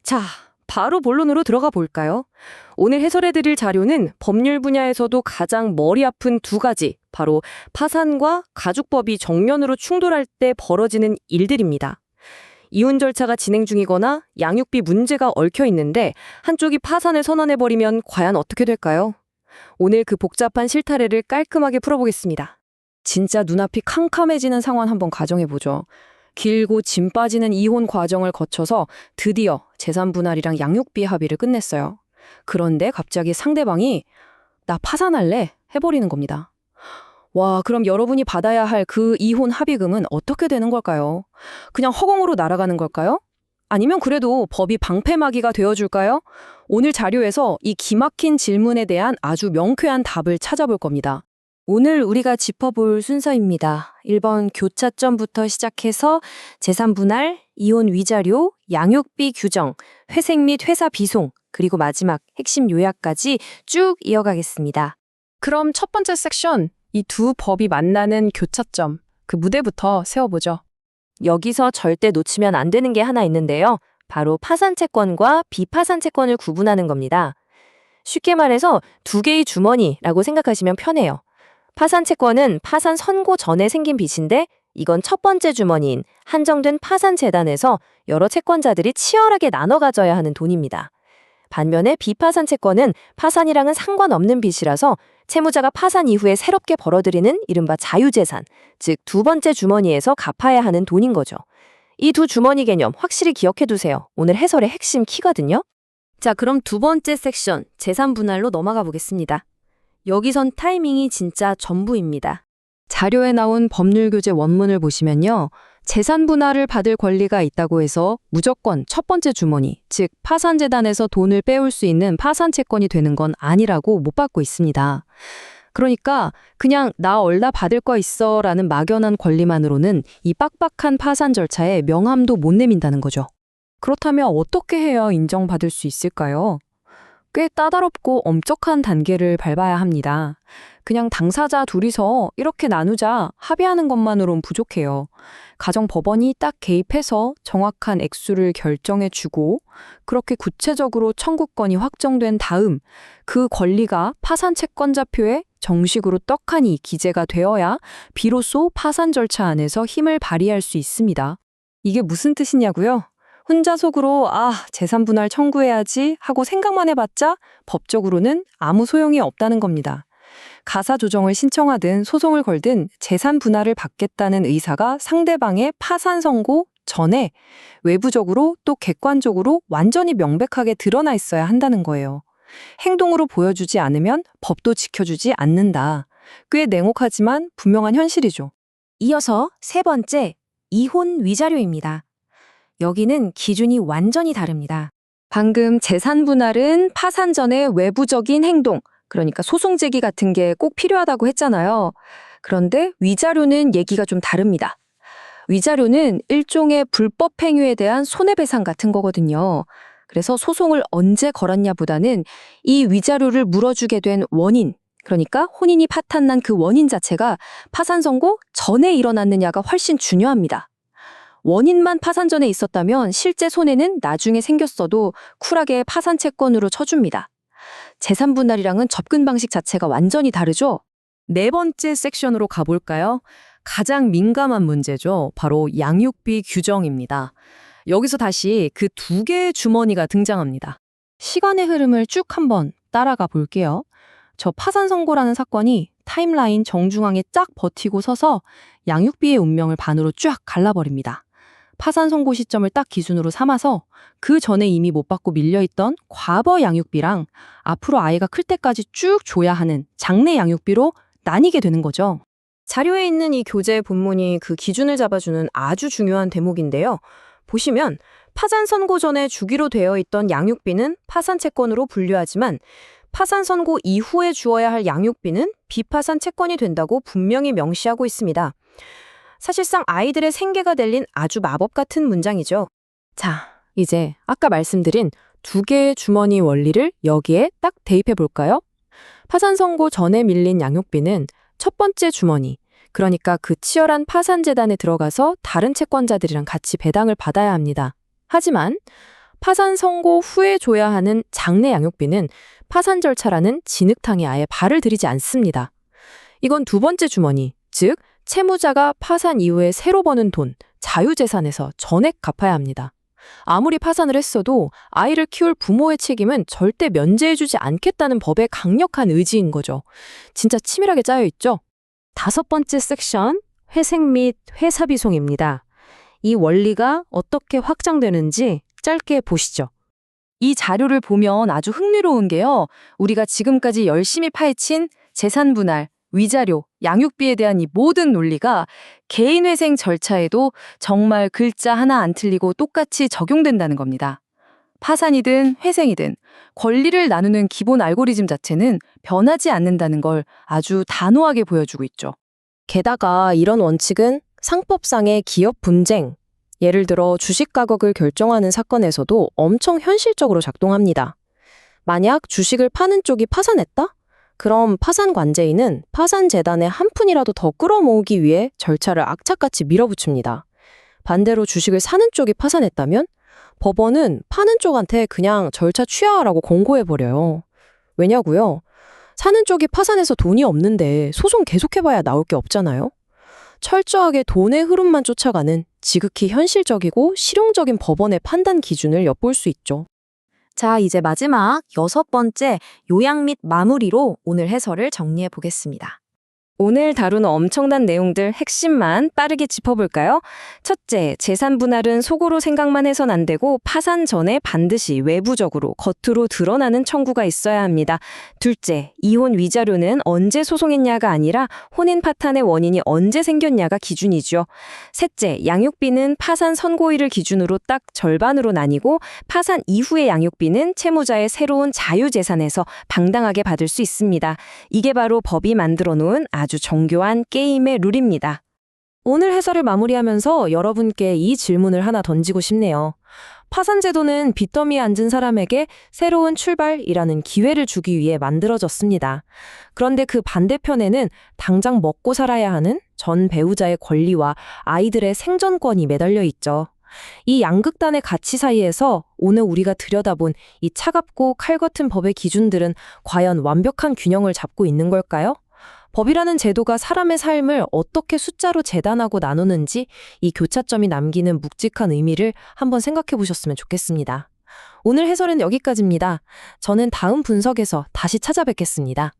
자, 바로 본론으로 들어가 볼까요? 오늘 해설해드릴 자료는 법률 분야에서도 가장 머리 아픈 두 가지, 바로 파산과 가죽법이 정면으로 충돌할 때 벌어지는 일들입니다. 이혼 절차가 진행 중이거나 양육비 문제가 얽혀 있는데 한쪽이 파산을 선언해버리면 과연 어떻게 될까요? 오늘 그 복잡한 실타래를 깔끔하게 풀어보겠습니다. 진짜 눈앞이 캄캄해지는 상황 한번 가정해보죠. 길고 짐 빠지는 이혼 과정을 거쳐서 드디어 재산 분할이랑 양육비 합의를 끝냈어요. 그런데 갑자기 상대방이 나 파산할래 해버리는 겁니다. 와, 그럼 여러분이 받아야 할 그 이혼 합의금은 어떻게 되는 걸까요? 그냥 허공으로 날아가는 걸까요? 아니면 그래도 법이 방패막이가 되어줄까요? 오늘 자료에서 이 기막힌 질문에 대한 아주 명쾌한 답을 찾아볼 겁니다. 오늘 우리가 짚어볼 순서입니다. 1번 교차점부터 시작해서 재산 분할, 이혼 위자료, 양육비 규정, 회생 및 회사 비송, 그리고 마지막 핵심 요약까지 쭉 이어가겠습니다. 그럼 첫 번째 섹션, 이 두 법이 만나는 교차점, 그 무대부터 세워보죠. 여기서 절대 놓치면 안 되는 게 하나 있는데요. 바로 파산 채권과 비파산 채권을 구분하는 겁니다. 쉽게 말해서 두 개의 주머니라고 생각하시면 편해요. 파산 채권은 파산 선고 전에 생긴 빚인데 이건 첫 번째 주머니인 한정된 파산 재단에서 여러 채권자들이 치열하게 나눠 가져야 하는 돈입니다. 반면에 비파산 채권은 파산이랑은 상관없는 빚이라서 채무자가 파산 이후에 새롭게 벌어들이는 이른바 자유재산, 즉 두 번째 주머니에서 갚아야 하는 돈인 거죠. 이 두 주머니 개념 확실히 기억해 두세요. 오늘 해설의 핵심 키거든요. 자, 그럼 두 번째 섹션, 재산 분할로 넘어가 보겠습니다. 여기선 타이밍이 진짜 전부입니다. 자료에 나온 법률교재 원문을 보시면요. 재산 분할을 받을 권리가 있다고 해서 무조건 첫 번째 주머니, 즉 파산재단에서 돈을 빼올 수 있는 파산채권이 되는 건 아니라고 못 받고 있습니다. 그러니까 그냥 나 얼라 받을 거 있어 라는 막연한 권리만으로는 이 빡빡한 파산 절차에 명함도 못 내민다는 거죠. 그렇다면 어떻게 해야 인정받을 수 있을까요? 꽤 까다롭고 엄격한 단계를 밟아야 합니다. 그냥 당사자 둘이서 이렇게 나누자 합의하는 것만으로는 부족해요. 가정법원이 딱 개입해서 정확한 액수를 결정해주고 그렇게 구체적으로 청구권이 확정된 다음 그 권리가 파산 채권자표에 정식으로 떡하니 기재가 되어야 비로소 파산 절차 안에서 힘을 발휘할 수 있습니다. 이게 무슨 뜻이냐고요? 혼자 속으로 재산 분할 청구해야지 하고 생각만 해봤자 법적으로는 아무 소용이 없다는 겁니다. 가사 조정을 신청하든 소송을 걸든 재산 분할을 받겠다는 의사가 상대방의 파산 선고 전에 외부적으로 또 객관적으로 완전히 명백하게 드러나 있어야 한다는 거예요. 행동으로 보여주지 않으면 법도 지켜주지 않는다. 꽤 냉혹하지만 분명한 현실이죠. 이어서 세 번째, 이혼 위자료입니다. 여기는 기준이 완전히 다릅니다. 방금 재산 분할은 파산 전의 외부적인 행동, 그러니까 소송 제기 같은 게 꼭 필요하다고 했잖아요. 그런데 위자료는 얘기가 좀 다릅니다. 위자료는 일종의 불법 행위에 대한 손해배상 같은 거거든요. 그래서 소송을 언제 걸었냐보다는 이 위자료를 물어주게 된 원인, 그러니까 혼인이 파탄난 그 원인 자체가 파산 선고 전에 일어났느냐가 훨씬 중요합니다. 원인만 파산 전에 있었다면 실제 손해는 나중에 생겼어도 쿨하게 파산 채권으로 쳐줍니다. 재산 분할이랑은 접근 방식 자체가 완전히 다르죠? 네 번째 섹션으로 가볼까요? 가장 민감한 문제죠. 바로 양육비 규정입니다. 여기서 다시 그 두 개의 주머니가 등장합니다. 시간의 흐름을 쭉 한번 따라가 볼게요. 저 파산 선고라는 사건이 타임라인 정중앙에 쫙 버티고 서서 양육비의 운명을 반으로 쫙 갈라버립니다. 파산 선고 시점을 딱 기준으로 삼아서 그 전에 이미 못 받고 밀려있던 과거 양육비랑 앞으로 아이가 클 때까지 쭉 줘야 하는 장래 양육비로 나뉘게 되는 거죠. 자료에 있는 이 교재 본문이 그 기준을 잡아주는 아주 중요한 대목인데요. 보시면 파산 선고 전에 주기로 되어 있던 양육비는 파산 채권으로 분류하지만 파산 선고 이후에 주어야 할 양육비는 비파산 채권이 된다고 분명히 명시하고 있습니다. 사실상 아이들의 생계가 달린 아주 마법 같은 문장이죠. 자, 이제 아까 말씀드린 두 개의 주머니 원리를 여기에 딱 대입해 볼까요? 파산 선고 전에 밀린 양육비는 첫 번째 주머니, 그러니까 그 치열한 파산 재단에 들어가서 다른 채권자들이랑 같이 배당을 받아야 합니다. 하지만 파산 선고 후에 줘야 하는 장래 양육비는 파산 절차라는 진흙탕에 아예 발을 들이지 않습니다. 이건 두 번째 주머니, 즉 채무자가 파산 이후에 새로 버는 돈, 자유재산에서 전액 갚아야 합니다. 아무리 파산을 했어도 아이를 키울 부모의 책임은 절대 면제해주지 않겠다는 법의 강력한 의지인 거죠. 진짜 치밀하게 짜여 있죠? 다섯 번째 섹션, 회생 및 회사 비송입니다. 이 원리가 어떻게 확장되는지 짧게 보시죠. 이 자료를 보면 아주 흥미로운 게요. 우리가 지금까지 열심히 파헤친 재산 분할, 위자료, 양육비에 대한 이 모든 논리가 개인회생 절차에도 정말 글자 하나 안 틀리고 똑같이 적용된다는 겁니다. 파산이든 회생이든 권리를 나누는 기본 알고리즘 자체는 변하지 않는다는 걸 아주 단호하게 보여주고 있죠. 게다가 이런 원칙은 상법상의 기업 분쟁, 예를 들어 주식 가격을 결정하는 사건에서도 엄청 현실적으로 작동합니다. 만약 주식을 파는 쪽이 파산했다? 그럼 파산 관제인은 파산 재단에 한 푼이라도 더 끌어모으기 위해 절차를 악착같이 밀어붙입니다. 반대로 주식을 사는 쪽이 파산했다면 법원은 파는 쪽한테 그냥 절차 취하하라고 공고해버려요. 왜냐고요? 사는 쪽이 파산해서 돈이 없는데 소송 계속해봐야 나올 게 없잖아요. 철저하게 돈의 흐름만 쫓아가는 지극히 현실적이고 실용적인 법원의 판단 기준을 엿볼 수 있죠. 자, 이제 마지막 여섯 번째 요약 및 마무리로 오늘 해설을 정리해 보겠습니다. 오늘 다룬 엄청난 내용들 핵심만 빠르게 짚어볼까요? 첫째, 재산 분할은 속으로 생각만 해선 안 되고 파산 전에 반드시 외부적으로 겉으로 드러나는 청구가 있어야 합니다. 둘째, 이혼 위자료는 언제 소송했냐가 아니라 혼인 파탄의 원인이 언제 생겼냐가 기준이죠. 셋째, 양육비는 파산 선고일을 기준으로 딱 절반으로 나뉘고 파산 이후의 양육비는 채무자의 새로운 자유재산에서 당당하게 받을 수 있습니다. 이게 바로 법이 만들어 놓은 아주 정교한 게임의 룰입니다. 오늘 해설을 마무리하면서 여러분께 이 질문을 하나 던지고 싶네요. 파산제도는 빚더미에 앉은 사람에게 새로운 출발이라는 기회를 주기 위해 만들어졌습니다. 그런데 그 반대편에는 당장 먹고 살아야 하는 전 배우자의 권리와 아이들의 생존권이 매달려 있죠. 이 양극단의 가치 사이에서 오늘 우리가 들여다본 이 차갑고 칼같은 법의 기준들은 과연 완벽한 균형을 잡고 있는 걸까요? 법이라는 제도가 사람의 삶을 어떻게 숫자로 재단하고 나누는지 이 교차점이 남기는 묵직한 의미를 한번 생각해 보셨으면 좋겠습니다. 오늘 해설은 여기까지입니다. 저는 다음 분석에서 다시 찾아뵙겠습니다.